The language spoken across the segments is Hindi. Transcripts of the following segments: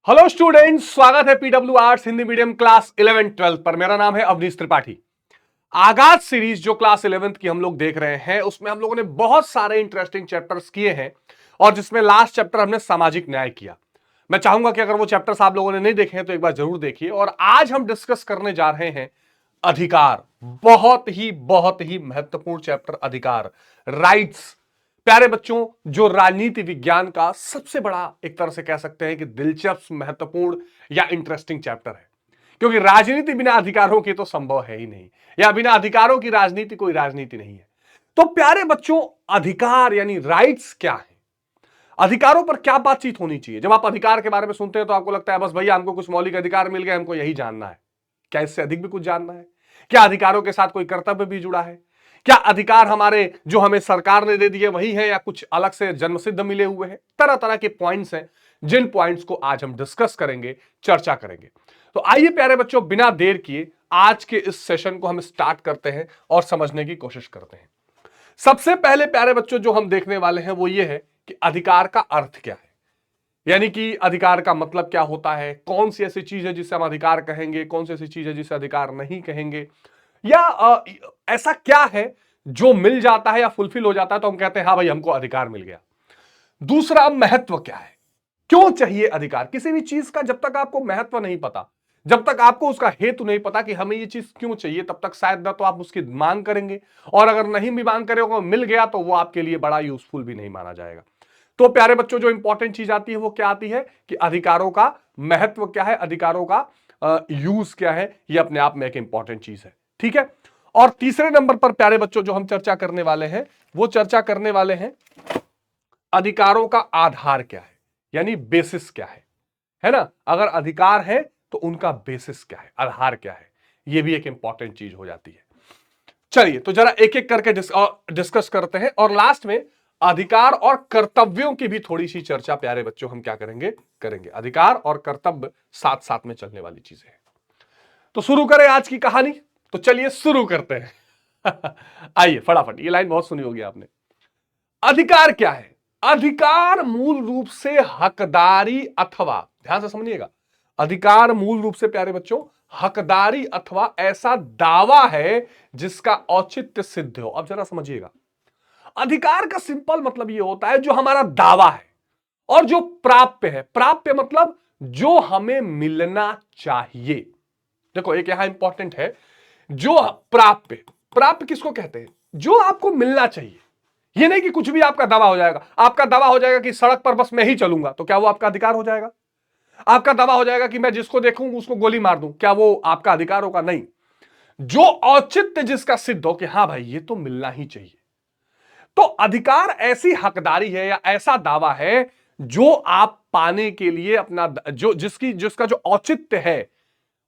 हेलो स्टूडेंट्स, स्वागत है PW arts Hindi medium class 11-12 पर। मेरा नाम है अवनीश त्रिपाठी। आगाज सीरीज जो क्लास 11th की हम लोग देख रहे हैं उसमें हम लोगों ने बहुत सारे इंटरेस्टिंग चैप्टर्स किए हैं और जिसमें लास्ट चैप्टर हमने सामाजिक न्याय किया। मैं चाहूंगा कि अगर वो चैप्टर्स आप लोगों ने नहीं देखे हैं तो एक बार जरूर देखिए। और आज हम डिस्कस करने जा रहे हैं अधिकार। बहुत ही महत्वपूर्ण चैप्टर अधिकार, राइट्स। प्यारे बच्चों, जो राजनीति विज्ञान का सबसे बड़ा एक तरह से कह सकते हैं कि दिलचस्प, महत्वपूर्ण या इंटरेस्टिंग चैप्टर है, क्योंकि राजनीति बिना अधिकारों की तो संभव है ही नहीं, या बिना अधिकारों की राजनीति कोई राजनीति नहीं है। तो प्यारे बच्चों, अधिकार यानी राइट्स क्या है, अधिकारों पर क्या बातचीत होनी चाहिए। जब आप अधिकार के बारे में सुनते हैं तो आपको लगता है बस भैया हमको कुछ मौलिक अधिकार मिल गए, हमको यही जानना है। क्या इससे अधिक भी कुछ जानना है? क्या अधिकारों के साथ कोई कर्तव्य भी जुड़ा है? क्या अधिकार हमारे जो हमें सरकार ने दे दिए वही है या कुछ अलग से जन्मसिद्ध मिले हुए हैं? तरह तरह के पॉइंट्स हैं जिन पॉइंट्स को आज हम डिस्कस करेंगे, चर्चा करेंगे। तो आइए प्यारे बच्चों, बिना देर किए आज के इस सेशन को हम स्टार्ट करते हैं और समझने की कोशिश करते हैं। सबसे पहले प्यारे बच्चों जो हम देखने वाले हैं वो ये है कि अधिकार का अर्थ क्या है, यानी कि अधिकार का मतलब क्या होता है, कौन सी ऐसी चीज है जिसे हम अधिकार कहेंगे, कौन सी ऐसी चीज है जिसे अधिकार नहीं कहेंगे, या ऐसा क्या है जो मिल जाता है या फुलफिल हो जाता है तो हम कहते हैं हाँ भाई हमको अधिकार मिल गया। दूसरा, महत्व क्या है, क्यों चाहिए अधिकार। किसी भी चीज का जब तक आपको महत्व नहीं पता, जब तक आपको उसका हेतु नहीं पता कि हमें ये चीज क्यों चाहिए, तब तक शायद ना तो आप उसकी मांग करेंगे, और अगर नहीं भी मांग करेंगे, मिल गया तो वो आपके लिए बड़ा यूजफुल भी नहीं माना जाएगा। तो प्यारे बच्चों, जो इंपॉर्टेंट चीज आती है वो क्या आती है कि अधिकारों का महत्व क्या है, अधिकारों का यूज क्या है। ये अपने आप में एक इंपॉर्टेंट चीज है, ठीक है। और तीसरे नंबर पर प्यारे बच्चों जो हम चर्चा करने वाले हैं वो चर्चा करने वाले हैं अधिकारों का आधार क्या है, यानी बेसिस क्या है ना। अगर अधिकार है तो उनका बेसिस क्या है, आधार क्या है, ये भी एक इंपॉर्टेंट चीज हो जाती है। चलिए तो जरा एक एक करके डिस्कस करते हैं, और लास्ट में अधिकार और कर्तव्यों की भी थोड़ी सी चर्चा प्यारे बच्चों हम क्या करेंगे करेंगे। अधिकार और कर्तव्य साथ साथ में चलने वाली चीजें हैं। तो शुरू करें आज की कहानी। तो चलिए शुरू करते हैं। आइए फटाफट, ये लाइन बहुत सुनी होगी आपने। अधिकार क्या है? अधिकार मूल रूप से हकदारी अथवा, ध्यान से समझिएगा, अधिकार मूल रूप से प्यारे बच्चों हकदारी अथवा ऐसा दावा है जिसका औचित्य सिद्ध हो। अब जरा समझिएगा, अधिकार का सिंपल मतलब यह होता है जो हमारा दावा है और जो प्राप्य है। प्राप्य मतलब जो हमें मिलना चाहिए। देखो एक यहां इंपॉर्टेंट है, जो प्राप्य, प्राप्य किसको कहते हैं? जो आपको मिलना चाहिए। ये नहीं कि कुछ भी आपका दावा हो जाएगा। आपका दावा हो जाएगा कि सड़क पर बस मैं ही चलूंगा, तो क्या वो आपका अधिकार हो जाएगा? आपका दावा हो जाएगा कि मैं जिसको देखूं उसको गोली मार दूं, क्या वो आपका अधिकार होगा? नहीं। जो औचित्य जिसका सिद्ध हो कि हाँ भाई ये तो मिलना ही चाहिए, तो अधिकार ऐसी हकदारी है या ऐसा दावा है जो आप पाने के लिए अपना जो जिसका जो औचित्य है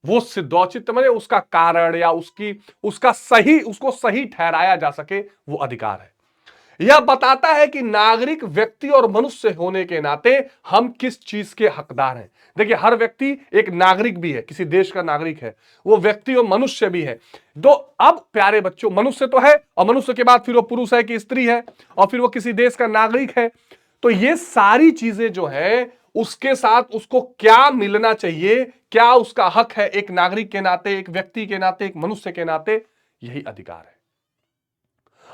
वो सिद्ध, औचित्य माने उसका कारण या उसको सही ठहराया जा सके, वो अधिकार है। यह बताता है कि नागरिक व्यक्ति और मनुष्य होने के नाते हम किस चीज के हकदार हैं। देखिए हर व्यक्ति एक नागरिक भी है, किसी देश का नागरिक है, वो व्यक्ति और मनुष्य भी है। तो अब प्यारे बच्चों, मनुष्य तो है और मनुष्य के बाद फिर वो पुरुष है कि स्त्री है और फिर वो किसी देश का नागरिक है। तो ये सारी चीजें जो है उसके साथ उसको क्या मिलना चाहिए, क्या उसका हक है एक नागरिक के नाते, एक व्यक्ति के नाते, एक मनुष्य के नाते, यही अधिकार है।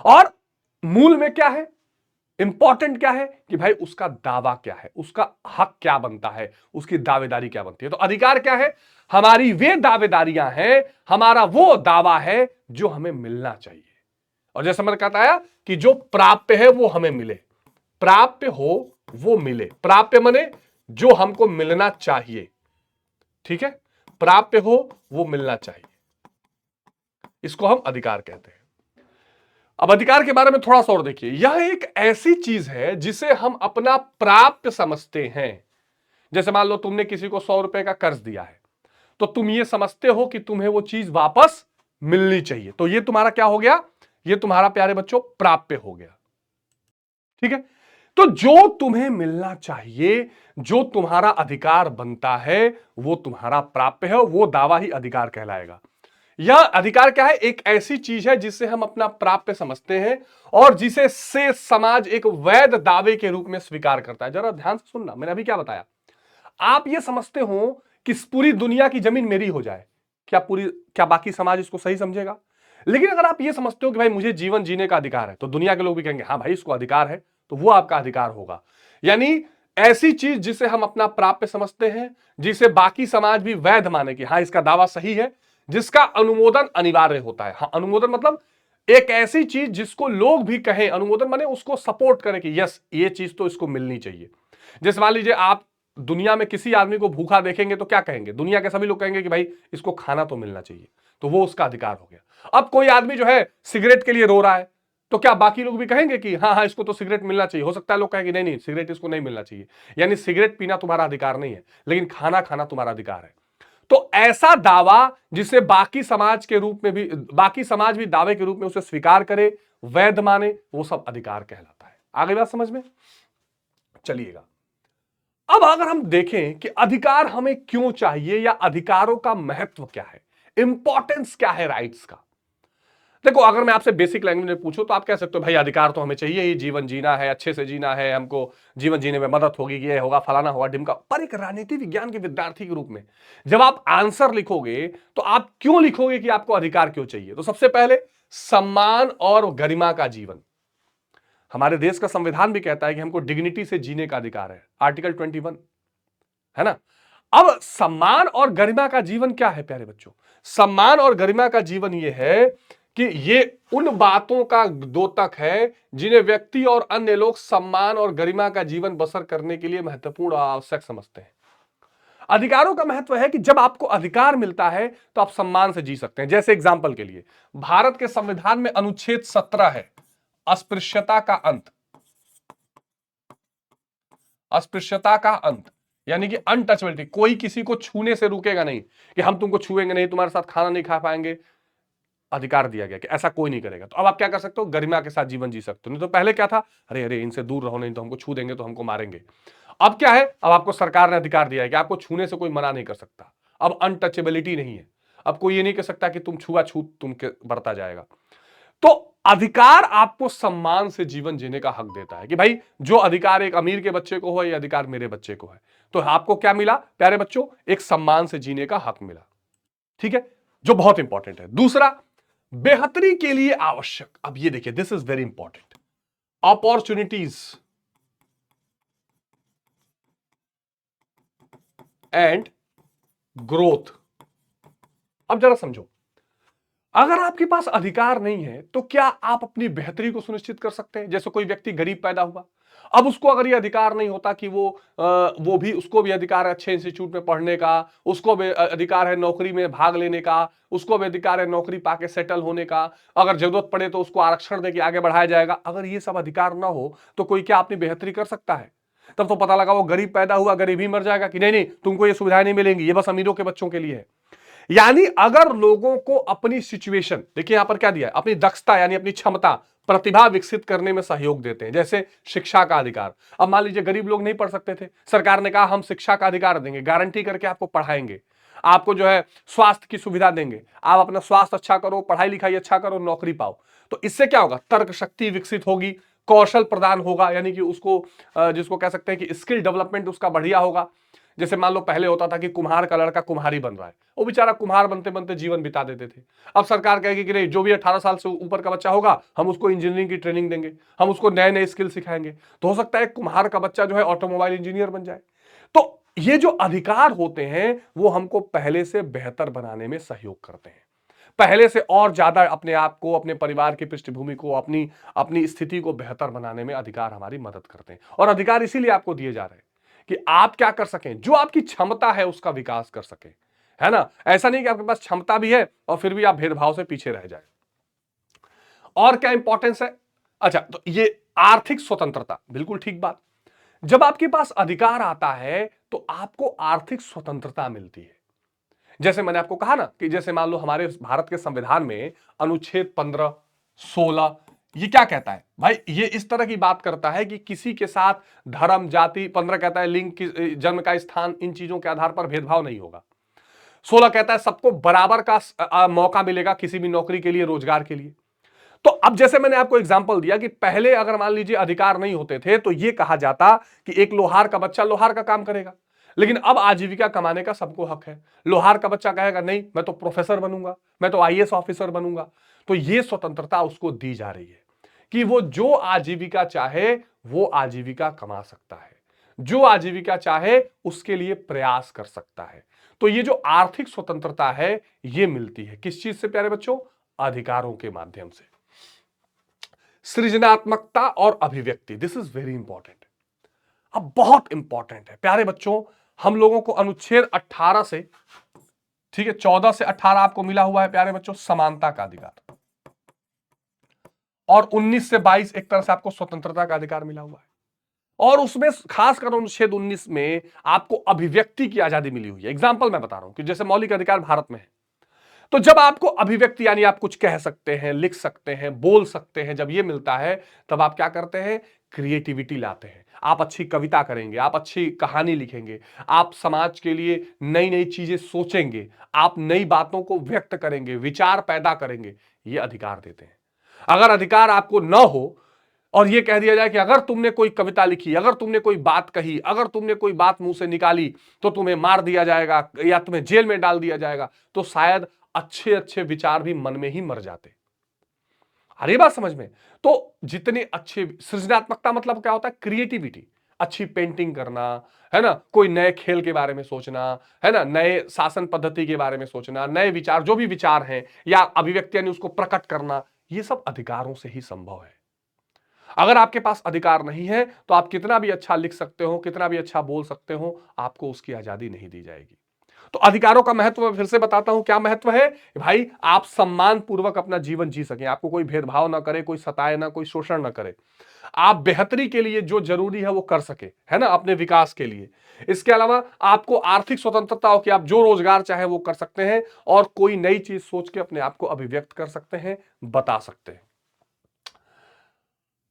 और मूल में क्या है, इंपॉर्टेंट क्या है कि भाई उसका दावा क्या है, उसका हक क्या बनता है, उसकी दावेदारी क्या बनती है। तो अधिकार क्या है? हमारी वे दावेदारियां हैं, हमारा वो दावा है जो हमें मिलना चाहिए। और जैसे मैंने बताया कि जो प्राप्य है वो हमें मिले, प्राप्य हो वो मिले। प्राप्य माने जो हमको मिलना चाहिए, ठीक है, प्राप्य हो वो मिलना चाहिए, इसको हम अधिकार कहते हैं। अब अधिकार के बारे में थोड़ा सा और देखिए, यह एक ऐसी चीज है जिसे हम अपना प्राप्य समझते हैं। जैसे मान लो तुमने किसी को 100 रुपए का कर्ज दिया है, तो तुम ये समझते हो कि तुम्हें वो चीज वापस मिलनी चाहिए, तो ये तुम्हारा क्या हो गया? ये तुम्हारा प्यारे बच्चों प्राप्य हो गया, ठीक है। तो जो तुम्हें मिलना चाहिए, जो तुम्हारा अधिकार बनता है, वो तुम्हारा प्राप्य है, वो दावा ही अधिकार कहलाएगा। यह अधिकार क्या है? एक ऐसी चीज है जिसे हम अपना प्राप्य समझते हैं और जिसे से समाज एक वैध दावे के रूप में स्वीकार करता है। जरा ध्यान से सुनना, मैंने अभी क्या बताया। आप ये समझते हो कि इस पूरी दुनिया की जमीन मेरी हो जाए, क्या बाकी समाज इसको सही समझेगा? लेकिन अगर आप ये समझते हो कि भाई मुझे जीवन जीने का अधिकार है, तो दुनिया के लोग भी कहेंगे हाँ भाई इसको अधिकार है, तो वो आपका अधिकार होगा। यानी ऐसी चीज जिसे हम अपना प्राप्य समझते हैं, जिसे बाकी समाज भी वैध माने कि हाँ इसका दावा सही है, जिसका अनुमोदन अनिवार्य होता है। हाँ, अनुमोदन मतलब एक ऐसी चीज जिसको लोग भी कहें, अनुमोदन माने उसको सपोर्ट करें कि यस ये चीज तो इसको मिलनी चाहिए। जैसे मान लीजिए आप दुनिया में किसी आदमी को भूखा देखेंगे तो क्या कहेंगे? दुनिया के सभी लोग कहेंगे कि भाई इसको खाना तो मिलना चाहिए, तो वो उसका अधिकार हो गया। अब कोई आदमी जो है सिगरेट के लिए रो रहा है, तो क्या बाकी लोग भी कहेंगे कि हाँ हाँ इसको तो सिगरेट मिलना चाहिए? हो सकता है लोग कहेंगे नहीं नहीं सिगरेट इसको नहीं मिलना चाहिए। यानी सिगरेट पीना तुम्हारा अधिकार नहीं है, लेकिन खाना खाना तुम्हारा अधिकार है। तो ऐसा दावा जिसे बाकी समाज के रूप में भी, बाकी समाज भी दावे के रूप में उसे स्वीकार करे, वैध माने, वो सब अधिकार कहलाता है। आगे बात समझ में? चलिएगा, अब अगर हम देखें कि अधिकार हमें क्यों चाहिए या अधिकारों का महत्व क्या है, इंपॉर्टेंस क्या है राइट्स का। देखो, अगर मैं आपसे बेसिक लैंग्वेज में पूछूं तो आप कह सकते हो भाई अधिकार तो हमें चाहिए ही, जीवन जीना है, अच्छे से जीना है, हमको जीवन जीने में मदद होगी, ये होगा, फलाना होगा, ढिमका। पर एक राजनीति विज्ञान के विद्यार्थी के रूप में जब आप आंसर लिखोगे तो आप क्यों लिखोगे कि आपको अधिकार क्यों चाहिए? तो सबसे पहले सम्मान और गरिमा का जीवन। हमारे देश का संविधान भी कहता है कि हमको डिग्निटी से जीने का अधिकार है, आर्टिकल 21, है ना। अब सम्मान और गरिमा का जीवन क्या है प्यारे बच्चों? सम्मान और गरिमा का जीवन यह है कि ये उन बातों का द्योतक है जिन्हें व्यक्ति और अन्य लोग सम्मान और गरिमा का जीवन बसर करने के लिए महत्वपूर्ण और आवश्यक समझते हैं। अधिकारों का महत्व है कि जब आपको अधिकार मिलता है तो आप सम्मान से जी सकते हैं। जैसे एग्जांपल के लिए भारत के संविधान में अनुच्छेद 17 है, अस्पृश्यता का अंत। अस्पृश्यता का अंत यानी कि अनटचेबिलिटी, कोई किसी को छूने से रुकेगा नहीं कि हम तुमको छुएंगे नहीं, तुम्हारे साथ खाना नहीं खा पाएंगे। अधिकार दिया गया कि ऐसा कोई नहीं करेगा। तो अब आप क्या कर सकते हो? गरिमा के साथ जीवन जी सकते हो। नहीं तो पहले क्या था, अरे अरे इनसे दूर रहो, नहीं तो हमको छू देंगे तो हमको मारेंगे। अब क्या है, अब आपको सरकार ने अधिकार दिया है कि आपको छूने से कोई मना नहीं कर सकता। अब अनटचेबिलिटी नहीं है, अब कोई ये नहीं कह सकता कि तुम छुआछूत तुमके बढ़ता जाएगा। तो अधिकार आपको सम्मान से जीवन जीने का हक देता है कि भाई जो अधिकार एक अमीर के बच्चे को हो, ये अधिकार मेरे बच्चे को है। तो आपको क्या मिला प्यारे बच्चों? एक सम्मान से जीने का हक मिला। ठीक है, जो बहुत इंपॉर्टेंट है। दूसरा, बेहतरी के लिए आवश्यक, अब ये देखिए this is very important, opportunities and growth. अब जरा समझो, अगर आपके पास अधिकार नहीं है तो क्या आप अपनी बेहतरी को सुनिश्चित कर सकते हैं? जैसे कोई व्यक्ति गरीब पैदा हुआ, अब उसको अगर ये अधिकार नहीं होता कि उसको भी अधिकार है अच्छे इंस्टीट्यूट में पढ़ने का, उसको भी अधिकार है नौकरी में भाग लेने का, उसको भी अधिकार है नौकरी पाके सेटल होने का, अगर जरूरत पड़े तो उसको आरक्षण देके आगे बढ़ाया जाएगा। अगर ये सब अधिकार ना हो तो कोई क्या अपनी बेहतरी कर सकता है? तब तो पता लगा वो गरीब पैदा हुआ, गरीब ही मर जाएगा कि नहीं नहीं तुमको ये सुविधाएं नहीं मिलेंगी, ये बस अमीरों के बच्चों के लिए है। यानी अगर लोगों को अपनी सिचुएशन, देखिए यहां पर क्या दिया है, अपनी दक्षता यानी अपनी क्षमता, प्रतिभा विकसित करने में सहयोग देते हैं। जैसे शिक्षा का अधिकार, अब मान लीजिए गरीब लोग नहीं पढ़ सकते थे, सरकार ने कहा हम शिक्षा का अधिकार देंगे, गारंटी करके आपको पढ़ाएंगे, आपको जो है स्वास्थ्य की सुविधा देंगे, आप अपना स्वास्थ्य अच्छा करो, पढ़ाई लिखाई अच्छा करो, नौकरी पाओ। तो इससे क्या होगा? तर्क शक्ति विकसित होगी, कौशल प्रदान होगा, यानी कि उसको जिसको कह सकते हैं कि स्किल डेवलपमेंट उसका बढ़िया होगा। जैसे मान लो पहले होता था कि कुम्हार का लड़का कुम्हारी बन रहा है, वो बेचारा कुम्हार बनते बनते जीवन बिता देते थे। अब सरकार कहेगी कि नहीं, जो भी 18 साल से ऊपर का बच्चा होगा हम उसको इंजीनियरिंग की ट्रेनिंग देंगे, हम उसको नए नए स्किल सिखाएंगे। तो हो सकता है कुम्हार का बच्चा जो है ऑटोमोबाइल इंजीनियर बन जाए। तो ये जो अधिकार होते हैं वो हमको पहले से बेहतर बनाने में सहयोग करते हैं, पहले से और ज्यादा अपने आप को, अपने परिवार की पृष्ठभूमि को, अपनी अपनी स्थिति को बेहतर बनाने में अधिकार हमारी मदद करते हैं। और अधिकार इसीलिए आपको दिए जा रहे हैं कि आप क्या कर सकें, जो आपकी क्षमता है उसका विकास कर सकें, है ना। ऐसा नहीं कि आपके पास क्षमता भी है और फिर भी आप भेदभाव से पीछे रह जाए। और क्या इंपॉर्टेंस है? अच्छा, तो ये आर्थिक स्वतंत्रता, बिल्कुल ठीक बात। जब आपके पास अधिकार आता है तो आपको आर्थिक स्वतंत्रता मिलती है। जैसे मैंने आपको कहा ना कि जैसे मान लो हमारे भारत के संविधान में अनुच्छेद 15, 16 ये क्या कहता है भाई? ये इस तरह की बात करता है कि किसी के साथ धर्म, जाति, 15 कहता है लिंग, जन्म का स्थान, इन चीजों के आधार पर भेदभाव नहीं होगा। 16 कहता है सबको बराबर का मौका मिलेगा किसी भी नौकरी के लिए, रोजगार के लिए। तो अब जैसे मैंने आपको एग्जांपल दिया कि पहले अगर मान लीजिए अधिकार नहीं होते थे तो यह कहा जाता कि एक लोहार का बच्चा लोहार का काम करेगा, लेकिन अब आजीविका कमाने का सबको हक है। लोहार का बच्चा कहेगा नहीं मैं तो प्रोफेसर बनूंगा, मैं तो आईएएस ऑफिसर बनूंगा। तो ये स्वतंत्रता उसको दी जा रही है कि वो जो आजीविका चाहे वो आजीविका कमा सकता है, जो आजीविका चाहे उसके लिए प्रयास कर सकता है। तो ये जो आर्थिक स्वतंत्रता है ये मिलती है किस चीज से प्यारे बच्चों? अधिकारों के माध्यम से। सृजनात्मकता और अभिव्यक्ति, दिस इज वेरी इंपॉर्टेंट। अब बहुत इंपॉर्टेंट है प्यारे बच्चों, हम लोगों को अनुच्छेद 18 से, ठीक है, 14 से 18 आपको मिला हुआ है प्यारे बच्चों समानता का अधिकार, और 19 से 22 एक तरह से आपको स्वतंत्रता का अधिकार मिला हुआ है। और उसमें खासकर अनुच्छेद 19 में आपको अभिव्यक्ति की आजादी मिली हुई है। एग्जाम्पल मैं बता रहा हूं कि जैसे मौलिक अधिकार भारत में है, तो जब आपको अभिव्यक्ति यानी आप कुछ कह सकते हैं, लिख सकते हैं, बोल सकते हैं, जब ये मिलता है तब आप क्या करते हैं? क्रिएटिविटी लाते हैं। आप अच्छी कविता करेंगे, आप अच्छी कहानी लिखेंगे, आप समाज के लिए नई नई चीजें सोचेंगे, आप नई बातों को व्यक्त करेंगे, विचार पैदा करेंगे। ये अधिकार देते हैं। अगर अधिकार आपको न हो और ये कह दिया जाए कि अगर तुमने कोई कविता लिखी, अगर तुमने कोई बात कही, अगर तुमने कोई बात मुंह से निकाली तो तुम्हें मार दिया जाएगा या तुम्हें जेल में डाल दिया जाएगा, तो शायद अच्छे अच्छे विचार भी मन में ही मर जाते। अरे बात समझ में? तो जितने अच्छे, सृजनात्मकता मतलब क्या होता है? क्रिएटिविटी, अच्छी पेंटिंग करना, है ना, कोई नए खेल के बारे में सोचना, है ना, नए शासन पद्धति के बारे में सोचना, नए विचार, जो भी विचार हैं, या अभिव्यक्ति यानी उसको प्रकट करना, ये सब अधिकारों से ही संभव है। अगर आपके पास अधिकार नहीं है तो आप कितना भी अच्छा लिख सकते हो, कितना भी अच्छा बोल सकते हो, आपको उसकी आजादी नहीं दी जाएगी। तो अधिकारों का महत्व मैं फिर से बताता हूं, क्या महत्व है? भाई आप सम्मान पूर्वक अपना जीवन जी सकें, आपको कोई भेदभाव ना करे, कोई सताए ना, कोई शोषण ना करे, आप बेहतरी के लिए जो जरूरी है वो कर सके, है ना, अपने विकास के लिए। इसके अलावा आपको आर्थिक स्वतंत्रता हो कि आप जो रोजगार चाहे वो कर सकते हैं और कोई नई चीज सोच के अपने आप को अभिव्यक्त कर सकते हैं, बता सकते हैं।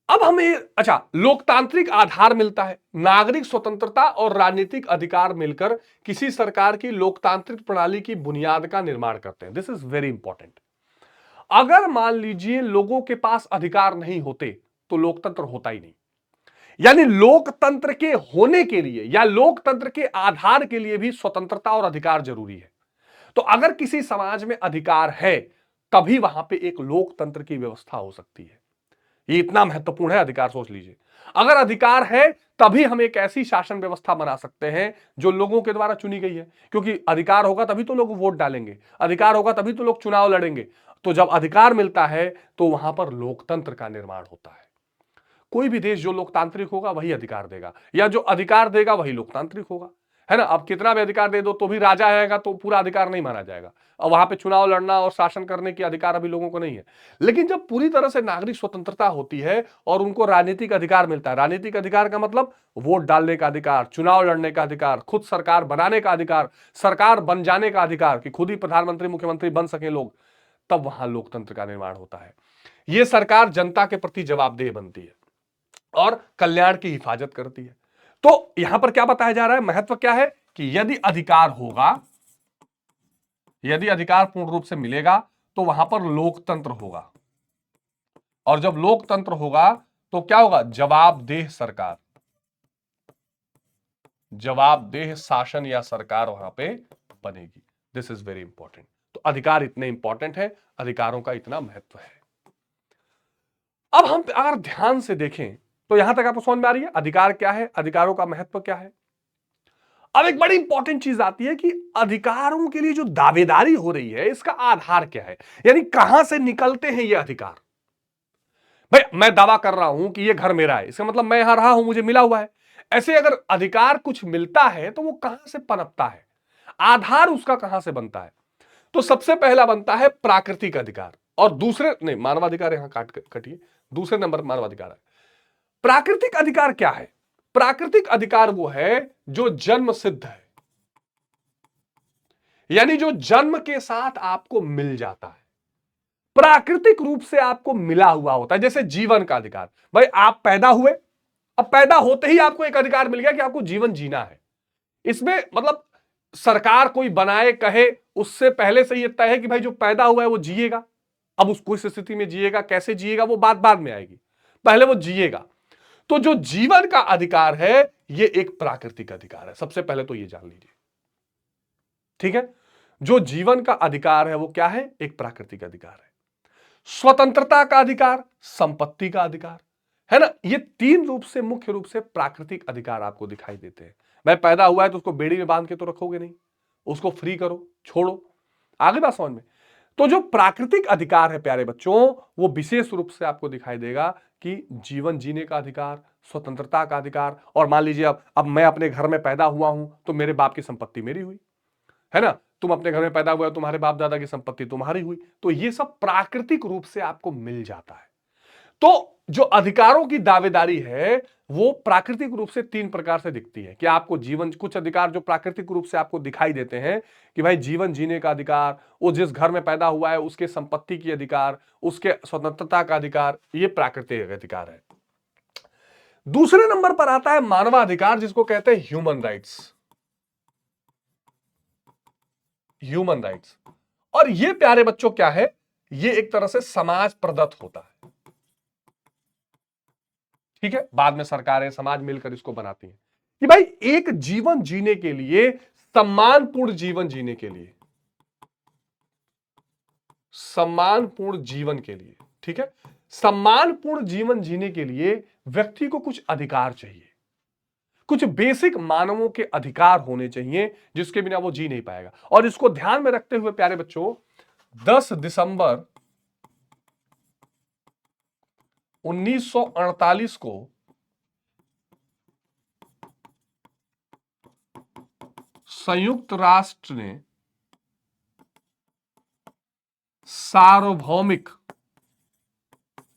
अब हमें अच्छा लोकतांत्रिक आधार मिलता है। नागरिक स्वतंत्रता और राजनीतिक अधिकार मिलकर किसी सरकार की लोकतांत्रिक प्रणाली की बुनियाद का निर्माण करते हैं। This is very important. अगर मान लीजिए लोगों के पास अधिकार नहीं होते तो लोकतंत्र होता ही नहीं। यानी लोकतंत्र के होने के लिए या लोकतंत्र के आधार के लिए भी स्वतंत्रता और अधिकार जरूरी है। तो अगर किसी समाज में अधिकार है तभी वहां पे एक लोकतंत्र की व्यवस्था हो सकती है। ये इतना महत्वपूर्ण है अधिकार, सोच लीजिए। अगर अधिकार है तभी हम एक ऐसी शासन व्यवस्था बना सकते हैं जो लोगों के द्वारा चुनी गई है, क्योंकि अधिकार होगा तभी तो लोग वोट डालेंगे, अधिकार होगा तभी तो लोग चुनाव लड़ेंगे। तो जब अधिकार मिलता है तो वहां पर लोकतंत्र का निर्माण होता है। कोई भी देश जो लोकतांत्रिक होगा वही अधिकार देगा, या जो अधिकार देगा वही लोकतांत्रिक होगा, है ना। अब कितना भी अधिकार दे दो तो भी राजा आएगा तो पूरा अधिकार नहीं माना जाएगा, और वहां पे चुनाव लड़ना और शासन करने की अधिकार अभी लोगों को नहीं है। लेकिन जब पूरी तरह से नागरिक स्वतंत्रता होती है और उनको राजनीतिक अधिकार मिलता है, राजनीतिक अधिकार का मतलब वोट डालने का अधिकार, चुनाव लड़ने का अधिकार, खुद सरकार बनाने का अधिकार, सरकार बन जाने का अधिकार कि खुद ही प्रधानमंत्री मुख्यमंत्री बन सके लोग, तब वहां लोकतंत्र का निर्माण होता है। यह सरकार जनता के प्रति जवाबदेह बनती है और कल्याण की हिफाजत करती है। तो यहां पर क्या बताया जा रहा है? महत्व क्या है कि यदि अधिकार होगा, यदि अधिकार पूर्ण रूप से मिलेगा तो वहां पर लोकतंत्र होगा, और जब लोकतंत्र होगा तो क्या होगा? जवाबदेह सरकार, जवाबदेह शासन या सरकार वहां पे बनेगी। This is very important. तो अधिकार इतने इंपॉर्टेंट है, अधिकारों का इतना महत्व है। अब हम अगर ध्यान से देखें तो यहां तक आपको समझ में आ रही है अधिकार क्या है, अधिकारों का महत्व क्या है। अब एक बड़ी इंपॉर्टेंट चीज आती है कि अधिकारों के लिए जो दावेदारी हो रही है इसका आधार क्या है, यानी कहां से निकलते हैं ये अधिकार। भाई मैं दावा कर रहा हूं कि ये घर मेरा है, इसका मतलब मैं यहां रहा हूं, मुझे मिला हुआ है। ऐसे अगर अधिकार कुछ मिलता है तो वो कहां से पनपता है, आधार उसका कहां से बनता है? तो सबसे पहला बनता है प्राकृतिक अधिकार, और दूसरे नहीं, मानवाधिकार यहां कटिए, दूसरे नंबर मानवाधिकार है। प्राकृतिक अधिकार क्या है? प्राकृतिक अधिकार वो है जो जन्म सिद्ध है, यानी जो जन्म के साथ आपको मिल जाता है, प्राकृतिक रूप से आपको मिला हुआ होता है। जैसे जीवन का अधिकार, भाई आप पैदा हुए, अब पैदा होते ही आपको एक अधिकार मिल गया कि आपको जीवन जीना है। इसमें मतलब सरकार कोई बनाए कहे उससे पहले से ये तय है कि भाई जो पैदा हुआ है वो जिएगा। अब उसको इस स्थिति में जिएगा, कैसे जिएगा वो बात बाद में आएगी, पहले वो जिएगा। तो जो जीवन का अधिकार है ये एक प्राकृतिक अधिकार है। सबसे पहले तो ये जान लीजिए, ठीक है। जो जीवन का अधिकार है वो क्या है? एक प्राकृतिक अधिकार है। स्वतंत्रता का अधिकार, संपत्ति का अधिकार, है ना, ये तीन रूप से, मुख्य रूप से प्राकृतिक अधिकार आपको दिखाई देते हैं। भाई पैदा हुआ है तो उसको बेड़ी में बांध के तो रखोगे नहीं, उसको फ्री करो, छोड़ो। आगे बात समझ में। तो जो प्राकृतिक अधिकार है प्यारे बच्चों, वो विशेष रूप से आपको दिखाई देगा कि जीवन जीने का अधिकार, स्वतंत्रता का अधिकार। और मान लीजिए अब मैं अपने घर में पैदा हुआ हूं तो मेरे बाप की संपत्ति मेरी हुई, है ना। तुम अपने घर में पैदा हुए, तुम्हारे बाप दादा की संपत्ति तुम्हारी हुई। तो ये सब प्राकृतिक रूप से आपको मिल जाता है। तो जो अधिकारों की दावेदारी है वो प्राकृतिक रूप से तीन प्रकार से दिखती है कि आपको जीवन, कुछ अधिकार जो प्राकृतिक रूप से आपको दिखाई देते हैं कि भाई जीवन जीने का अधिकार, वो जिस घर में पैदा हुआ है उसके संपत्ति की अधिकार, उसके स्वतंत्रता का अधिकार, ये प्राकृतिक अधिकार है। दूसरे नंबर पर आता है मानवाधिकार, जिसको कहते हैं ह्यूमन राइट्स। ह्यूमन राइट्स, और ये प्यारे बच्चों क्या है? ये एक तरह से समाज प्रदत्त होता है, ठीक है। बाद में सरकारें, समाज मिलकर इसको बनाती हैं कि भाई एक जीवन जीने के लिए, सम्मानपूर्ण जीवन जीने के लिए, सम्मानपूर्ण जीवन के लिए, ठीक है, सम्मानपूर्ण जीवन जीने के लिए व्यक्ति को कुछ अधिकार चाहिए, कुछ बेसिक मानवों के अधिकार होने चाहिए जिसके बिना वो जी नहीं पाएगा। और इसको ध्यान में रखते हुए प्यारे बच्चों, 10 दिसंबर 1948 को संयुक्त राष्ट्र ने सार्वभौमिक,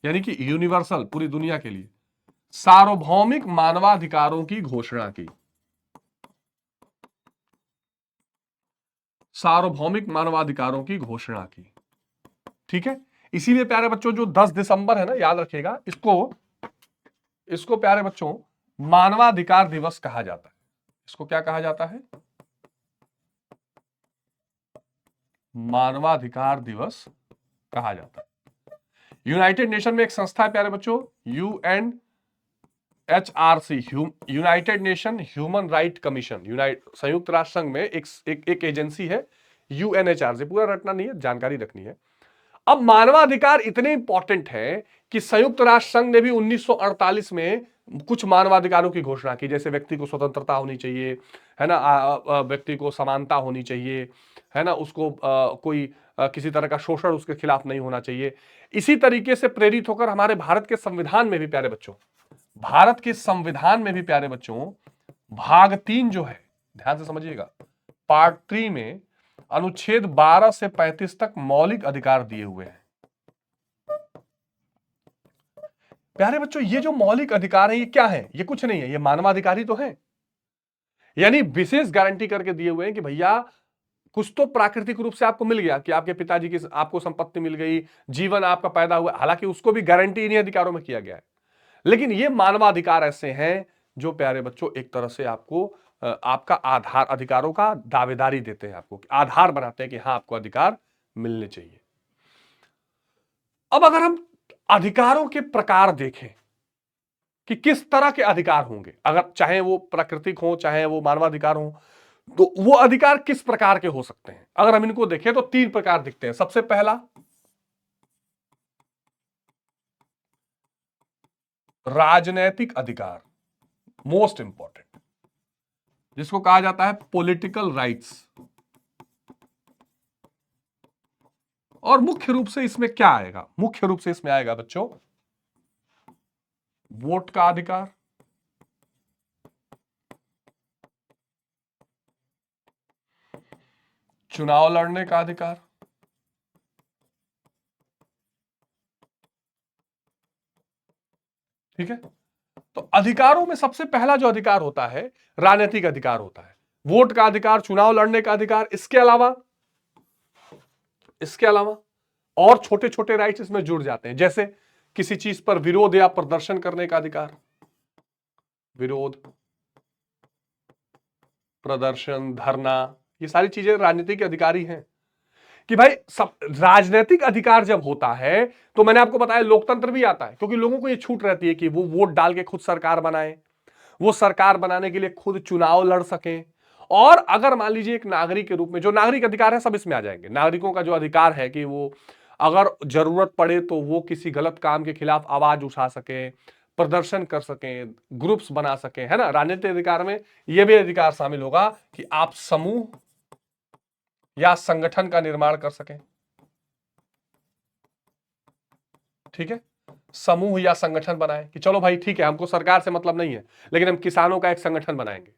यानी कि यूनिवर्सल, पूरी दुनिया के लिए सार्वभौमिक मानवाधिकारों की घोषणा की। सार्वभौमिक मानवाधिकारों की घोषणा की, ठीक है। इसीलिए प्यारे बच्चों जो 10 दिसंबर है ना, याद रखिएगा इसको प्यारे बच्चों मानवाधिकार दिवस कहा जाता है। इसको क्या कहा जाता है? मानवाधिकार दिवस कहा जाता है। यूनाइटेड नेशन में एक संस्था है प्यारे बच्चों, UNHRC, United nation human right commission. संयुक्त राष्ट्र संघ में एक एजेंसी है UNHRC, पूरा रटना नहीं है, जानकारी रखनी है। अब मानवाधिकार इतने इंपॉर्टेंट है कि संयुक्त राष्ट्र संघ ने भी 1948 में कुछ मानवाधिकारों की घोषणा की, जैसे व्यक्ति को स्वतंत्रता होनी चाहिए, है ना, व्यक्ति को समानता होनी चाहिए, है ना, उसको कोई किसी तरह का शोषण उसके खिलाफ नहीं होना चाहिए। इसी तरीके से प्रेरित होकर हमारे भारत के संविधान में भी प्यारे बच्चों, भारत के संविधान में भी प्यारे बच्चों, भाग 3 जो है, ध्यान से समझिएगा, पार्ट 3 में अनुच्छेद 12 से 35 तक मौलिक अधिकार दिए हुए हैं। प्यारे बच्चों ये जो मौलिक अधिकार है ये क्या है? ये कुछ नहीं है, ये मानवाधिकार ही तो है। यानी विशेष गारंटी करके दिए हुए हैं कि भैया कुछ तो प्राकृतिक रूप से आपको मिल गया कि आपके पिताजी की आपको संपत्ति मिल गई, जीवन आपका पैदा हुआ, हालांकि उसको भी गारंटी इन्हीं अधिकारों में किया गया है। लेकिन ये मानवाधिकार ऐसे हैं जो प्यारे बच्चों एक तरह से आपको आपका आधार, अधिकारों का दावेदारी देते हैं, आपको आधार बनाते हैं कि हाँ आपको अधिकार मिलने चाहिए। अब अगर हम अधिकारों के प्रकार देखें कि किस तरह के अधिकार होंगे, अगर चाहे वो प्राकृतिक हो चाहे वो मानवाधिकार हो, तो वो अधिकार किस प्रकार के हो सकते हैं? अगर हम इनको देखें तो 3 प्रकार दिखते हैं। सबसे पहला राजनैतिक अधिकार, मोस्ट इंपॉर्टेंट, जिसको कहा जाता है पॉलिटिकल राइट्स। और मुख्य रूप से इसमें क्या आएगा? मुख्य रूप से इसमें आएगा बच्चों वोट का अधिकार, चुनाव लड़ने का अधिकार, ठीक है। तो अधिकारों में सबसे पहला जो अधिकार होता है राजनीतिक अधिकार होता है, वोट का अधिकार, चुनाव लड़ने का अधिकार। इसके अलावा और छोटे छोटे राइट्स इसमें जुड़ जाते हैं, जैसे किसी चीज पर विरोध या प्रदर्शन करने का अधिकार, विरोध, प्रदर्शन, धरना, ये सारी चीजें राजनीतिक अधिकार ही हैं। कि भाई सब राजनीतिक अधिकार जब होता है तो मैंने आपको बताया लोकतंत्र भी आता है, क्योंकि लोगों को ये छूट रहती है कि वो वोट डाल के खुद सरकार बनाए, वो सरकार बनाने के लिए खुद चुनाव लड़ सकें। और अगर मान लीजिए एक नागरिक के रूप में, जो नागरिक अधिकार है सब इसमें आ जाएंगे। नागरिकों का जो अधिकार है कि वो अगर जरूरत पड़े तो वो किसी गलत काम के खिलाफ आवाज उठा सके, प्रदर्शन कर सकें, ग्रुप्स बना सकें, है ना। राजनीतिक अधिकार में यह भी अधिकार शामिल होगा कि आप समूह या संगठन का निर्माण कर सकें। ठीक है, समूह या संगठन बनाएं कि चलो भाई ठीक है, हमको सरकार से मतलब नहीं है, लेकिन हम किसानों का एक संगठन बनाएंगे,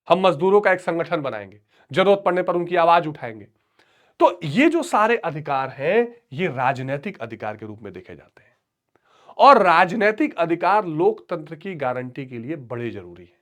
हम मजदूरों का एक संगठन बनाएंगे, जरूरत पड़ने पर उनकी आवाज उठाएंगे। तो ये जो सारे अधिकार हैं, ये राजनीतिक अधिकार के रूप में देखे जाते हैं। और राजनीतिक अधिकार लोकतंत्र की गारंटी के लिए बड़े जरूरी है।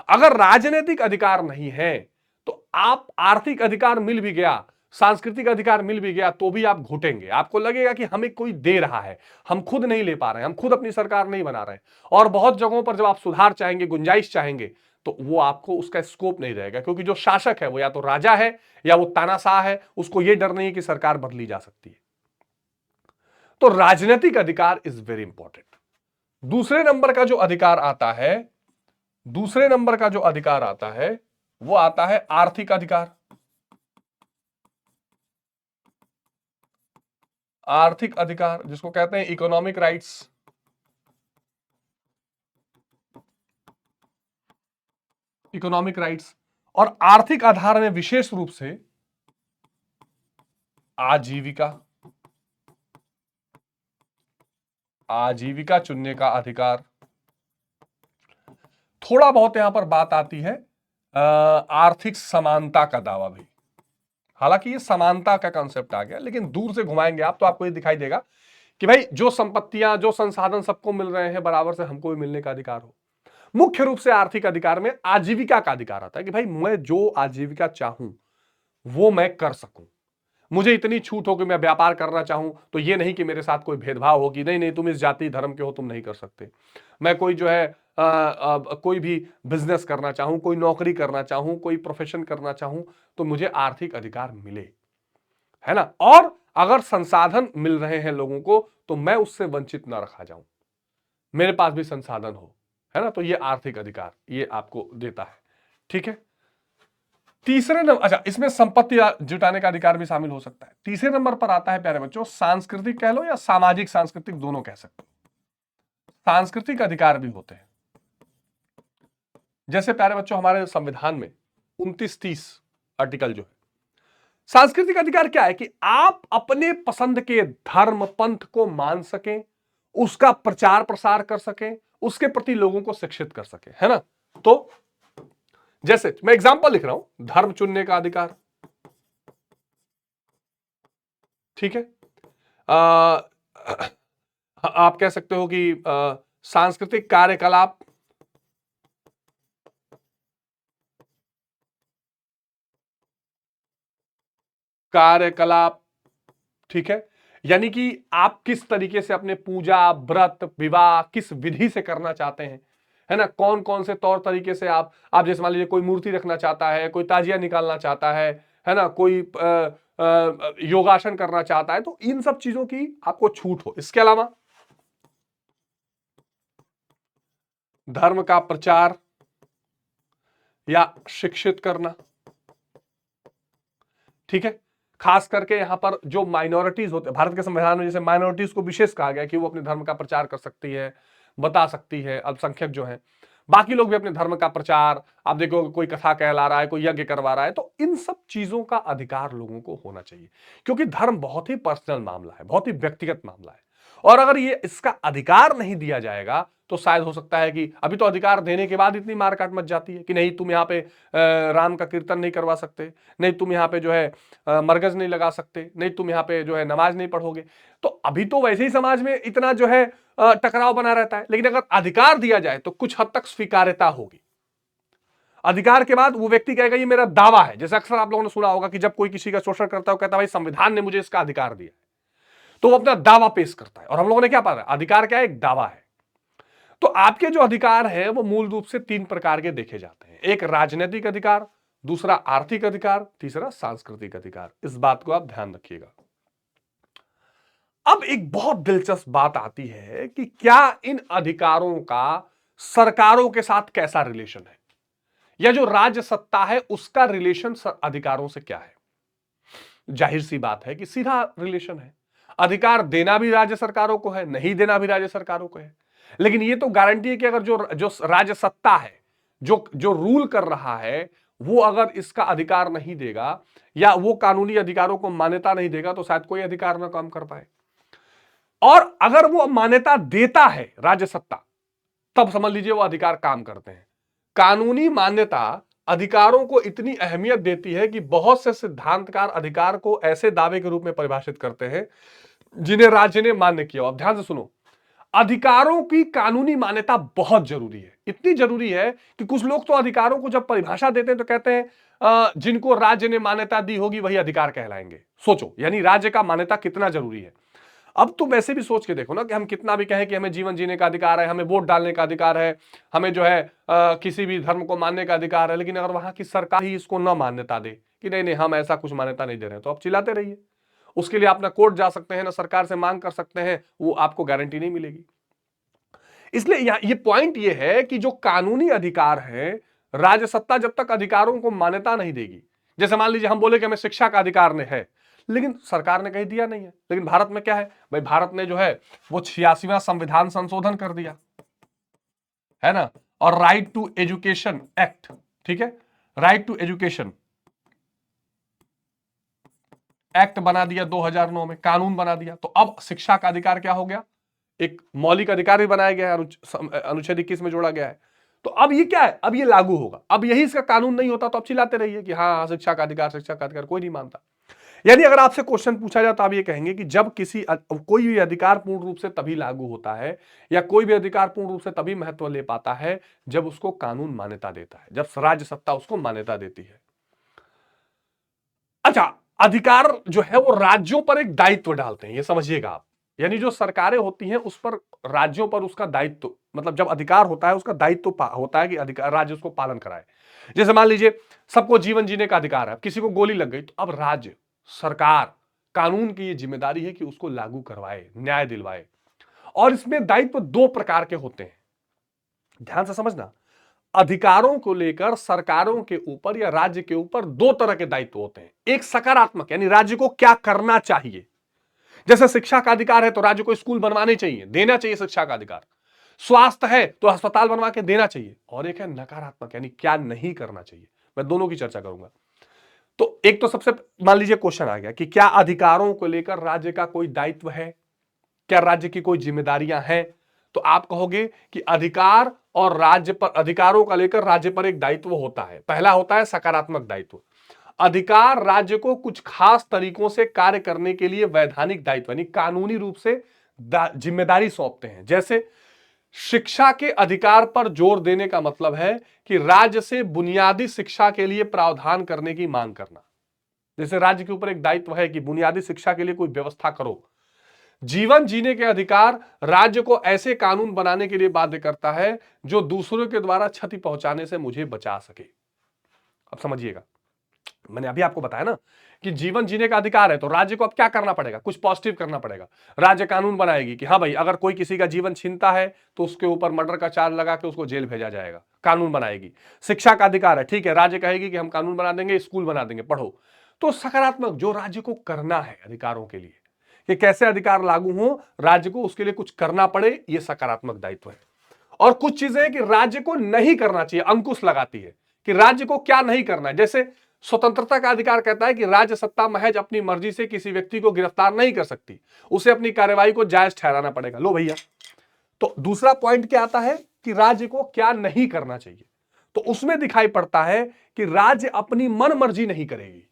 अगर राजनीतिक अधिकार नहीं है तो आप आर्थिक अधिकार मिल भी गया, सांस्कृतिक अधिकार मिल भी गया, तो भी आप घुटेंगे। आपको लगेगा कि हमें कोई दे रहा है, हम खुद नहीं ले पा रहे हैं, हम खुद अपनी सरकार नहीं बना रहे हैं। और बहुत जगहों पर जब आप सुधार चाहेंगे, गुंजाइश चाहेंगे, तो वो आपको उसका स्कोप नहीं रहेगा, क्योंकि जो शासक है वो या तो राजा है या वो तानाशाह है, उसको ये डर नहीं है कि सरकार बदली जा सकती है। तो राजनीतिक अधिकार इज वेरी इंपॉर्टेंट। दूसरे नंबर का जो अधिकार आता है, दूसरे नंबर का जो अधिकार आता है वो आता है आर्थिक अधिकार। आर्थिक अधिकार जिसको कहते हैं इकोनॉमिक राइट्स। Economic rights. और आर्थिक आधार में विशेष रूप से आजीविका, आजीविका चुनने का अधिकार। थोड़ा बहुत यहां पर बात आती है आर्थिक समानता का दावा भी। हालांकि ये समानता का कॉन्सेप्ट आ गया, लेकिन दूर से घुमाएंगे आप तो आपको ये दिखाई देगा कि भाई जो संपत्तियां, जो संसाधन सबको मिल रहे हैं बराबर से, हमको भी मिलने का अधिकार हो। मुख्य रूप से आर्थिक अधिकार में आजीविका का अधिकार आता है कि भाई मैं जो आजीविका चाहूं वो मैं कर सकूं। मुझे इतनी छूट हो कि मैं व्यापार करना चाहूं तो ये नहीं कि मेरे साथ कोई भेदभाव हो कि नहीं नहीं तुम इस जाति धर्म के हो, तुम नहीं कर सकते। मैं कोई जो है कोई भी बिजनेस करना चाहूं, कोई नौकरी करना चाहूं, कोई प्रोफेशन करना चाहूं, तो मुझे आर्थिक अधिकार मिले, है ना। और अगर संसाधन मिल रहे हैं लोगों को तो मैं उससे वंचित ना रखा जाऊं, मेरे पास भी संसाधन हो, है ना। तो ये आर्थिक अधिकार ये आपको देता है। ठीक है। तीसरे नंबर, अच्छा इसमें संपत्ति जुटाने का अधिकार भी शामिल हो सकता है। तीसरे नंबर पर आता है प्यारे बच्चों सांस्कृतिक कह लो या सामाजिक, सांस्कृतिक दोनों कह सकते हो। सांस्कृतिक अधिकार भी होते हैं। जैसे प्यारे बच्चों हमारे संविधान में 29-30 आर्टिकल जो है, सांस्कृतिक अधिकार क्या है कि आप अपने पसंद के धर्म पंथ को मान सकें, उसका प्रचार प्रसार कर सकें, उसके प्रति लोगों को शिक्षित कर सकें, है ना। तो जैसे मैं एग्जांपल लिख रहा हूं, धर्म चुनने का अधिकार। ठीक है। आप कह सकते हो कि सांस्कृतिक कार्यकलाप, कार्यकलाप। ठीक है, यानी कि आप किस तरीके से अपने पूजा व्रत विवाह किस विधि से करना चाहते हैं, है ना। कौन कौन से तौर तरीके से आप जैसे मान लीजिए कोई मूर्ति रखना चाहता है, कोई ताजिया निकालना चाहता है ना, कोई योगासन करना चाहता है, तो इन सब चीजों की आपको छूट हो। इसके अलावा धर्म का प्रचार या शिक्षित करना। ठीक है, खास करके यहां पर जो माइनॉरिटीज होते हैं भारत के संविधान में, जैसे माइनॉरिटीज को विशेष कहा गया कि वो अपने धर्म का प्रचार कर सकती है, बता सकती है, अल्पसंख्यक जो है। बाकी लोग भी अपने धर्म का प्रचार, आप देखो कोई कथा कहला रहा है, कोई यज्ञ करवा रहा है, तो इन सब चीजों का अधिकार लोगों को होना चाहिए, क्योंकि धर्म बहुत ही पर्सनल मामला है, बहुत ही व्यक्तिगत मामला है। और अगर ये इसका अधिकार नहीं दिया जाएगा तो शायद हो सकता है कि अभी तो अधिकार देने के बाद इतनी मारकाट मच जाती है कि नहीं तुम यहाँ पे राम का कीर्तन नहीं करवा सकते, नहीं तुम यहाँ पे जो है मरगज नहीं लगा सकते, नहीं तुम यहाँ पे जो है नमाज नहीं पढ़ोगे। तो अभी तो वैसे ही समाज में इतना जो है टकराव बना रहता है, लेकिन अगर अधिकार दिया जाए तो कुछ हद तक स्वीकार्यता होगी। अधिकार के बाद वो व्यक्ति कहेगा ये मेरा दावा है। जैसे अक्सर आप लोगों ने सुना होगा कि जब कोई किसी का शोषण करता है, कहता है भाई संविधान ने मुझे इसका अधिकार दिया, तो वो अपना दावा पेश करता है। और हम लोगों ने क्या पढ़ा, अधिकार क्या है, एक दावा है। तो आपके जो अधिकार है वो मूल रूप से 3 प्रकार के देखे जाते हैं। एक राजनीतिक अधिकार, दूसरा आर्थिक अधिकार, तीसरा सांस्कृतिक अधिकार। इस बात को आप ध्यान रखिएगा। अब एक बहुत दिलचस्प बात आती है कि क्या इन अधिकारों का सरकारों के साथ कैसा रिलेशन है, या जो राज्य सत्ता है उसका रिलेशन अधिकारों से क्या है। जाहिर सी बात है कि सीधा रिलेशन है। अधिकार देना भी राज्य सरकारों को है, नहीं देना भी राज्य सरकारों को है। लेकिन ये तो गारंटी है कि अगर जो जो राज्य सत्ता है, जो जो रूल कर रहा है, वो अगर इसका अधिकार नहीं देगा या वो कानूनी अधिकारों को मान्यता नहीं देगा तो शायद कोई अधिकार ना काम कर पाए। और अगर वो मान्यता देता है राज्य सत्ता, तब समझ लीजिए वो अधिकार काम करते हैं। कानूनी मान्यता अधिकारों को इतनी अहमियत देती है कि बहुत से सिद्धांतकार अधिकार को ऐसे दावे के रूप में परिभाषित करते हैं जिन्हें राज्य ने मान्य किया। अब ध्यान से सुनो, अधिकारों की कानूनी मान्यता बहुत जरूरी है। इतनी जरूरी है कि कुछ लोग तो अधिकारों को जब परिभाषा देते हैं तो कहते हैं जिनको राज्य ने मान्यता दी होगी वही अधिकार कहलाएंगे। सोचो, यानी राज्य का मान्यता कितना जरूरी है। अब तो वैसे भी सोच के देखो ना कि हम कितना भी कहें कि हमें जीवन जीने का अधिकार है, हमें वोट डालने का अधिकार है, हमें जो है किसी भी धर्म को मानने का अधिकार है, लेकिन अगर वहां की सरकार ही इसको न मान्यता दे कि नहीं नहीं हम ऐसा कुछ मान्यता नहीं दे रहे हैं, तो आप चिल्लाते रहिए। उसके लिए आप ना कोर्ट जा सकते हैं, ना सरकार से मांग कर सकते हैं, वो आपको गारंटी नहीं मिलेगी। इसलिए ये पॉइंट ये है कि जो कानूनी अधिकार है, राज्य सत्ता जब तक अधिकारों को मान्यता नहीं देगी, जैसे मान लीजिए हम बोले कि हमें शिक्षा का अधिकार ने है, लेकिन सरकार ने कहीं दिया नहीं है। लेकिन भारत में क्या है भाई, भारत ने जो है वो 86वां संविधान संशोधन कर दिया है ना, और राइट टू एजुकेशन एक्ट, ठीक है, राइट टू एजुकेशन एक्ट बना दिया 2009 में, कानून बना दिया। तो अब शिक्षा का अधिकार क्या हो गया, एक मौलिक अधिकार भी बनाया गया है, अनुच्छेद 21 में जोड़ा गया है। तो अब ये क्या है, अब ये लागू होगा। अब यही इसका कानून नहीं होता तो आप चिल्लाते रहिए कि हाँ शिक्षा का अधिकार, शिक्षा का अधिकार, कोई नहीं मानता। यानी अगर आपसे क्वेश्चन पूछा जाए तो आप ये कहेंगे कि जब कोई भी अधिकार पूर्ण रूप से तभी लागू होता है, या कोई भी अधिकार पूर्ण रूप से तभी महत्व ले पाता है जब उसको कानून मान्यता देता है, जब राज्य सत्ता उसको मान्यता देती है। अच्छा, अधिकार जो है वो राज्यों पर एक दायित्व डालते हैं, ये समझिएगा आप। यानी जो सरकारें होती हैं उस पर, राज्यों पर उसका दायित्व, मतलब जब अधिकार होता है उसका दायित्व होता है कि अधिकार राज्य उसको पालन कराए। जैसे मान लीजिए सबको जीवन जीने का अधिकार है, किसी को गोली लग गई तो अब राज्य, सरकार, कानून की ये जिम्मेदारी है कि उसको लागू करवाए, न्याय दिलवाए। और इसमें दायित्व दो प्रकार के होते हैं, ध्यान से समझना। अधिकारों को लेकर सरकारों के ऊपर या राज्य के ऊपर दो तरह के दायित्व होते हैं। एक सकारात्मक, यानी राज्य को क्या करना चाहिए, जैसे शिक्षा का अधिकार है तो राज्य को स्कूल बनवाने चाहिए, देना चाहिए शिक्षा का अधिकार। स्वास्थ्य है तो अस्पताल बनवा के देना चाहिए। और एक है नकारात्मक, यानी क्या नहीं करना चाहिए। मैं दोनों की चर्चा करूंगा। तो एक तो सबसे मान लीजिए क्वेश्चन आ गया कि क्या अधिकारों को लेकर राज्य का कोई दायित्व है, क्या राज्य की कोई जिम्मेदारियां हैं। तो आप कहोगे कि अधिकार और राज्य पर, अधिकारों का लेकर राज्य पर एक दायित्व होता है। पहला होता है सकारात्मक दायित्व। अधिकार राज्य को कुछ खास तरीकों से कार्य करने के लिए वैधानिक दायित्व, यानी कानूनी रूप से जिम्मेदारी सौंपते हैं। जैसे शिक्षा के अधिकार पर जोर देने का मतलब है कि राज्य से बुनियादी शिक्षा के लिए प्रावधान करने की मांग करना। जैसे राज्य के ऊपर एक दायित्व है कि बुनियादी शिक्षा के लिए कोई व्यवस्था करो। जीवन जीने के अधिकार राज्य को ऐसे कानून बनाने के लिए बाध्य करता है जो दूसरों के द्वारा क्षति पहुंचाने से मुझे बचा सके। अब समझिएगा, मैंने अभी आपको बताया ना कि जीवन जीने का अधिकार है तो राज्य को अब क्या करना पड़ेगा, कुछ पॉजिटिव करना पड़ेगा। राज्य कानून बनाएगी कि हाँ भाई अगर कोई किसी का जीवन छीनता है तो उसके ऊपर मर्डर का चार्ज लगा के उसको जेल भेजा जाएगा, कानून बनाएगी। शिक्षा का अधिकार है, ठीक है, राज्य कहेगी कि हम कानून बना देंगे, स्कूल बना देंगे, पढ़ो। तो सकारात्मक जो राज्य को करना है अधिकारों के लिए, कि कैसे अधिकार लागू हो, राज्य को उसके लिए कुछ करना पड़े, यह सकारात्मक दायित्व है। और कुछ चीजें कि राज्य को नहीं करना चाहिए, अंकुश लगाती है कि राज्य को क्या नहीं करना है। जैसे स्वतंत्रता का अधिकार कहता है कि राज्य सत्ता महज अपनी मर्जी से किसी व्यक्ति को गिरफ्तार नहीं कर सकती, उसे अपनी कार्यवाही को जायज ठहराना पड़ेगा। लो भैया, तो दूसरा पॉइंट क्या आता है कि राज्य को क्या नहीं करना चाहिए। तो उसमें दिखाई पड़ता है कि राज्य अपनी मन मर्जी नहीं करेगी।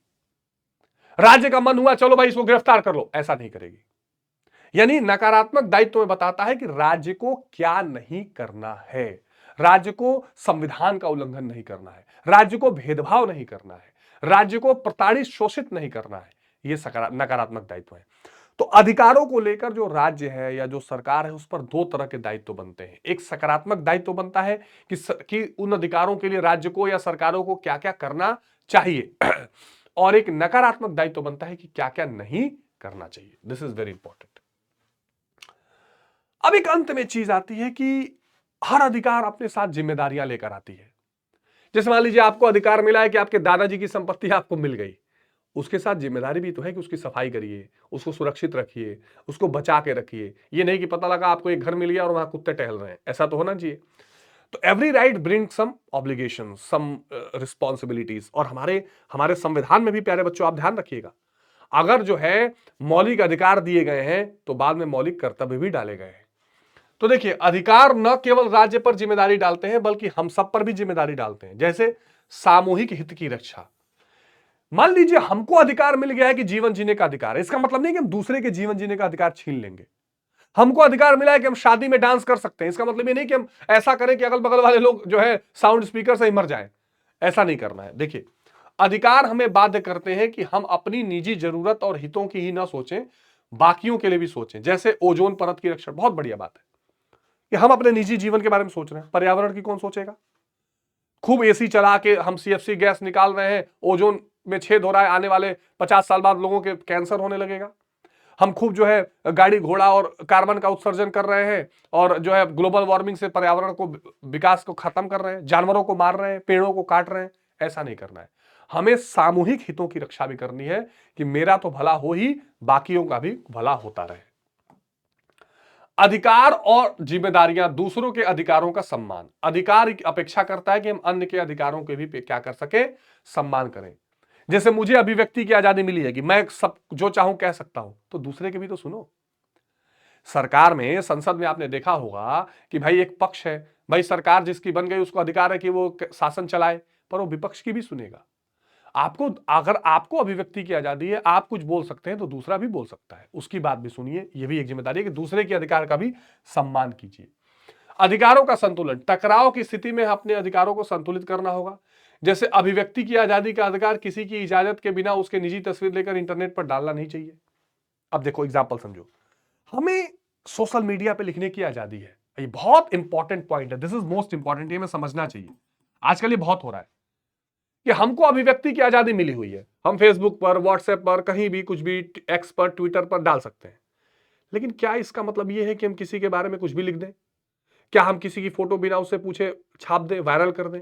राज्य का मन हुआ चलो भाई इसको गिरफ्तार कर लो, ऐसा नहीं करेगी। यानी नकारात्मक दायित्व में बताता है कि राज्य को क्या नहीं करना है। राज्य को संविधान का उल्लंघन नहीं करना है, राज्य को भेदभाव नहीं करना है, राज्य को प्रताड़ित शोषित नहीं करना है। यह नकारात्मक दायित्व है। तो अधिकारों को लेकर जो राज्य है या जो सरकार है उस पर दो तरह के दायित्व बनते हैं। एक सकारात्मक दायित्व बनता है कि उन अधिकारों के लिए राज्य को या सरकारों को क्या क्या करना चाहिए और एक नकारात्मक दायित्व बनता है कि क्या क्या नहीं करना चाहिए। This is very important. अब एक अंत में चीज आती है कि हर अधिकार अपने साथ जिम्मेदारियां लेकर आती है। जैसे मान लीजिए आपको अधिकार मिला है कि आपके दादाजी की संपत्ति आपको मिल गई, उसके साथ जिम्मेदारी भी तो है कि उसकी सफाई करिए, उसको सुरक्षित रखिए, उसको बचा के रखिए। ये नहीं कि पता लगा आपको एक घर मिल गया और वहां कुत्ते टहल रहे हैं, ऐसा तो होना चाहिए। तो every right bring some obligation, some responsibilities. और हमारे हमारे संविधान में भी प्यारे बच्चों आप ध्यान रखिएगा, अगर जो है मौलिक अधिकार दिए गए हैं तो बाद में मौलिक कर्तव्य भी डाले गए हैं। तो देखिए, अधिकार न केवल राज्य पर जिम्मेदारी डालते हैं बल्कि हम सब पर भी जिम्मेदारी डालते हैं। जैसे सामूहिक हित की रक्षा। मान लीजिए हमको अधिकार मिल गया है कि जीवन जीने का अधिकार है, इसका मतलब नहीं कि हम दूसरे के जीवन जीने का अधिकार छीन लेंगे। हमको अधिकार मिला है कि हम शादी में डांस कर सकते हैं, इसका मतलब ये नहीं कि हम ऐसा करें कि अगल बगल वाले लोग जो है साउंड स्पीकर से ही मर जाएं। ऐसा नहीं करना है। देखिए, अधिकार हमें बाध्य करते हैं कि हम अपनी निजी जरूरत और हितों की ही ना सोचें, बाकियों के लिए भी सोचें। जैसे ओजोन परत की रक्षा, बहुत बढ़िया बात है कि हम अपने निजी जीवन के बारे में सोच रहे हैं, पर्यावरण की कौन सोचेगा। खूब एसी चला के हम सीएफसी गैस निकाल रहे हैं, ओजोन में छेद हो रहा है, आने वाले 50 साल बाद लोगों के कैंसर होने लगेगा। हम खूब जो है गाड़ी घोड़ा और कार्बन का उत्सर्जन कर रहे हैं और जो है ग्लोबल वार्मिंग से पर्यावरण को, विकास को खत्म कर रहे हैं, जानवरों को मार रहे हैं, पेड़ों को काट रहे हैं। ऐसा नहीं करना है। हमें सामूहिक हितों की रक्षा भी करनी है कि मेरा तो भला हो ही, बाकियों का भी भला होता रहे। अधिकार और जिम्मेदारियां, दूसरों के अधिकारों का सम्मान। अधिकार अपेक्षा करता है कि हम अन्य के अधिकारों के भी क्या कर सके, सम्मान करें। जैसे मुझे अभिव्यक्ति की आजादी मिली है कि मैं सब जो चाहूं कह सकता हूं, तो दूसरे के भी तो सुनो। सरकार में, संसद में आपने देखा होगा कि भाई एक पक्ष है, भाई सरकार जिसकी बन गई उसको अधिकार है कि वो शासन चलाए, पर वो विपक्ष की भी सुनेगा। आपको, अगर आपको अभिव्यक्ति की आजादी है, आप कुछ बोल सकते हैं तो दूसरा भी बोल सकता है, उसकी बात भी सुनिए। यह भी एक जिम्मेदारी है कि दूसरे के अधिकार का भी सम्मान कीजिए। अधिकारों का संतुलन, टकराव की स्थिति में अपने अधिकारों को संतुलित करना होगा। जैसे अभिव्यक्ति की आजादी का अधिकार किसी की इजाजत के बिना उसके निजी तस्वीर लेकर इंटरनेट पर डालना नहीं चाहिए। अब देखो एग्जाम्पल समझो, हमें सोशल मीडिया पे लिखने की आजादी है, ये बहुत इंपॉर्टेंट पॉइंट है, दिस इज मोस्ट इंपॉर्टेंट, ये हमें समझना चाहिए। आजकल ये बहुत हो रहा है कि हमको अभिव्यक्ति की आजादी मिली हुई है, हम फेसबुक पर, व्हाट्सएप पर, कहीं भी कुछ भी, एक्स पर, ट्विटर पर डाल सकते हैं। लेकिन क्या इसका मतलब यह है कि हम किसी के बारे में कुछ भी लिख दें? क्या हम किसी की फोटो बिना उससे पूछे छाप दें, वायरल कर दें?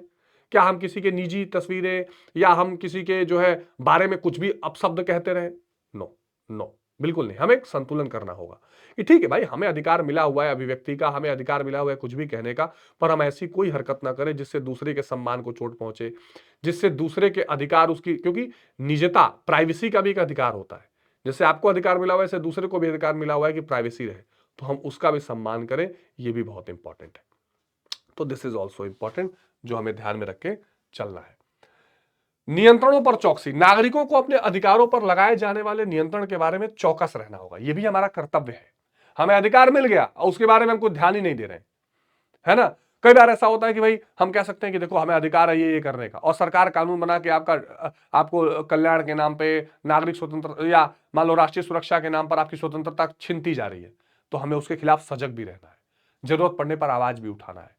क्या हम किसी के निजी तस्वीरें या हम किसी के जो है बारे में कुछ भी अपशब्द कहते रहे? नो, नो, बिल्कुल नहीं। हमें एक संतुलन करना होगा कि ठीक है भाई, हमें अधिकार मिला हुआ है अभिव्यक्ति का, हमें अधिकार मिला हुआ है कुछ भी कहने का, पर हम ऐसी कोई हरकत ना करें जिससे दूसरे के सम्मान को चोट पहुंचे, जिससे दूसरे के अधिकार, उसकी, क्योंकि निजता, प्राइवेसी का भी एक अधिकार होता है। जैसे आपको अधिकार मिला हुआ है, ऐसे दूसरे को भी अधिकार मिला हुआ है कि प्राइवेसी रहे, तो हम उसका भी सम्मान करें। यह भी बहुत इंपॉर्टेंट है। तो दिस इज ऑल्सो इंपॉर्टेंट, जो हमें ध्यान में रख के चलना है। नियंत्रणों पर चौकसी, नागरिकों को अपने अधिकारों पर लगाए जाने वाले नियंत्रण के बारे में चौकस रहना होगा। यह भी हमारा कर्तव्य है। हमें अधिकार मिल गया और उसके बारे में हम कुछ ध्यान ही नहीं दे रहे हैं, है ना। कई बार ऐसा होता है कि भाई हम कह सकते हैं कि देखो हमें अधिकार है ये करने का, और सरकार कानून बना के आपको कल्याण के नाम पे, नागरिक स्वतंत्र या मान लो राष्ट्रीय सुरक्षा के नाम पर आपकी स्वतंत्रता छीनती जा रही है। तो हमें उसके खिलाफ सजग भी रहना है, जरूरत पड़ने पर आवाज भी उठाना है।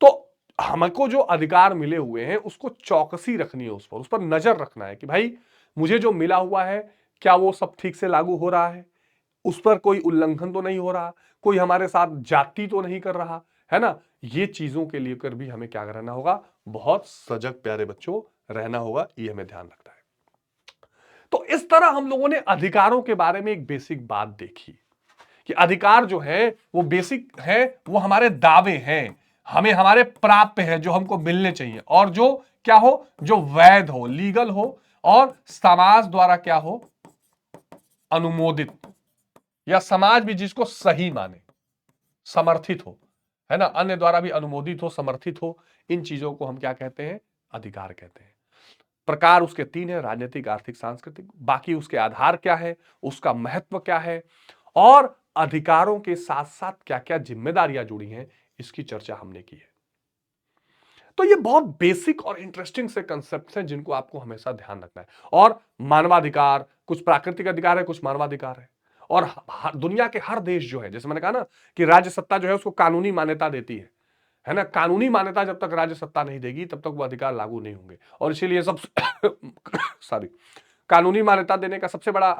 तो हमको जो अधिकार मिले हुए हैं उसको चौकसी रखनी है, उस पर नजर रखना है कि भाई मुझे जो मिला हुआ है क्या वो सब ठीक से लागू हो रहा है, उस पर कोई उल्लंघन तो नहीं हो रहा, कोई हमारे साथ जाति तो नहीं कर रहा, है ना। ये चीजों के लिए भी हमें क्या रहना होगा, बहुत सजग प्यारे बच्चों रहना होगा। ये हमें ध्यान रखना है। तो इस तरह हम लोगों ने अधिकारों के बारे में एक बेसिक बात देखी कि अधिकार जो है वो बेसिक है, वो हमारे दावे हैं, हमें हमारे प्राप्य है, जो हमको मिलने चाहिए, और जो क्या हो, जो वैध हो, लीगल हो, और समाज द्वारा क्या हो, अनुमोदित, या समाज भी जिसको सही माने, समर्थित हो, है ना, अन्य द्वारा भी अनुमोदित हो, समर्थित हो। इन चीजों को हम क्या कहते हैं, अधिकार कहते हैं। प्रकार उसके 3 है, राजनीतिक, आर्थिक, सांस्कृतिक। बाकी उसके आधार क्या है, उसका महत्व क्या है, और अधिकारों के साथ साथ क्या क्या जिम्मेदारियां जुड़ी हैं, इसकी चर्चा हमने की है। तो ये बहुत बेसिक और इंटरेस्टिंग से कंसेप्ट हैं जिनको आपको हमेशा ध्यान रखना है। और मानवाधिकार, कुछ प्राकृतिक अधिकार है, कुछ मानवाधिकार है। और दुनिया के हर देश जो है, जैसे मैंने कहा ना कि राज्य सत्ता जो है उसको कानूनी मान्यता देती है ना। कानूनी मान्यता जब तक राज्य सत्ता नहीं देगी तब तक वो अधिकार लागू नहीं होंगे। और इसीलिए सब सॉरी, कानूनी मान्यता देने का सबसे बड़ा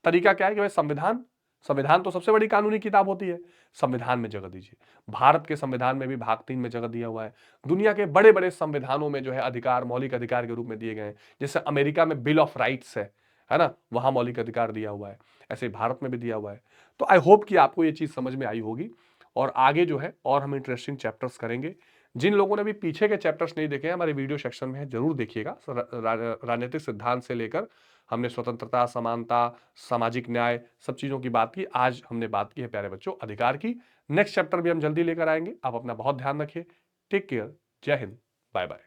तरीका क्या है कि भाई संविधान संविधान तो सबसे बड़ी कानूनी किताब होती है, संविधान में जगह दीजिए। भारत के संविधान में भी भाग 3 में जगह दिया हुआ है। दुनिया के बड़े-बड़े संविधानों में जो है अधिकार मौलिक अधिकार के रूप में दिए गए हैं। जैसे अमेरिका में बिल ऑफ राइट्स है ना? वहां मौलिक अधिकार दिया हुआ है। ऐसे भारत में भी दिया हुआ है। तो आई होप कि आपको ये चीज समझ में आई होगी और आगे जो है और हम इंटरेस्टिंग चैप्टर्स करेंगे। जिन लोगों ने भी पीछे के चैप्टर्स नहीं देखे हैं, हमारे वीडियो सेक्शन में है, जरूर देखिएगा। राजनीतिक सिद्धांत से लेकर हमने स्वतंत्रता, समानता, सामाजिक न्याय, सब चीजों की बात की। आज हमने बात की है प्यारे बच्चों अधिकार की। नेक्स्ट चैप्टर भी हम जल्दी लेकर आएंगे। आप अपना बहुत ध्यान रखिए। Take care. जय हिंद। Bye bye.